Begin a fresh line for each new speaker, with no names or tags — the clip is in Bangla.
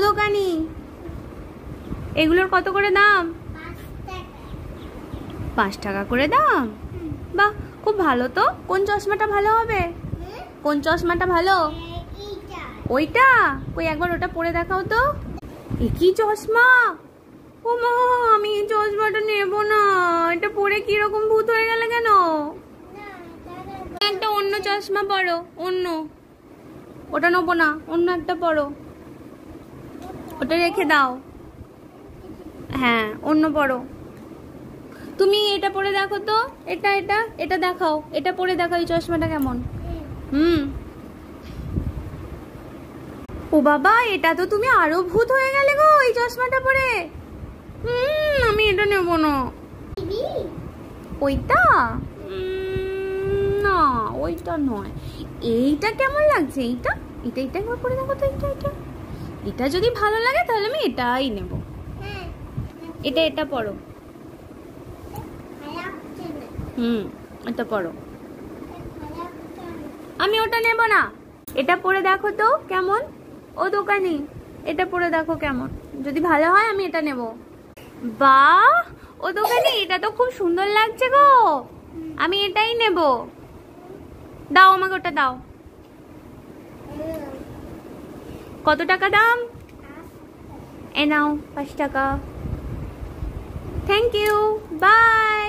দোকানি, এগুলোর কত করে দাম? 5 টাকা করে দাম। বাহ, খুব ভালো তো। কোন চশমাটা ভালো হবে? কোন চশমাটা ভালো? ওইটা? কই একবার ওটা পরে দেখাও তো। কি চশমা? ও মা, আমি এই চশমাটা নেব না। এটা পরে কিরকম ভূত হয়ে গেলে কেন? একটা অন্য চশমা পরো, অন্য। ওটা নেবো না, অন্য একটা পরো। ওটা রেখে দাও। হ্যাঁ, অন্য পরো। তুমি এটা পরে দেখো তো। এটা এটা এটা দেখাও, এটা পরে দেখাও এই চশমাটা কেমন। ও বাবা, এটা তো তুমি আরো ভূত হয়ে গেলে গো এই চশমাটা পরে। আমি এটা নেব না। ওইটা না, ওইটা নয়। এইটা কেমন লাগছে? এইটা এটা এটা একবার পরে দেখো তো। এটা এটা এটা যদি ভালো লাগে তাহলে আমি এটাই নেব। এটা এটা পরো। এটা পরো। আমি ওটা নেব না। এটা পরে দেখো তো কেমন। ও দোকানি, এটা পরে দেখো কেমন। যদি ভালো হয় আমি এটা নেব। বাহ, ও দোকানি, এটা তো খুব সুন্দর লাগছে গো। আমি এটাই নেব। দাও আমাকে ওটা দাও। কত টাকা দাম? এ নাও 5 টাকা। Thank you, by.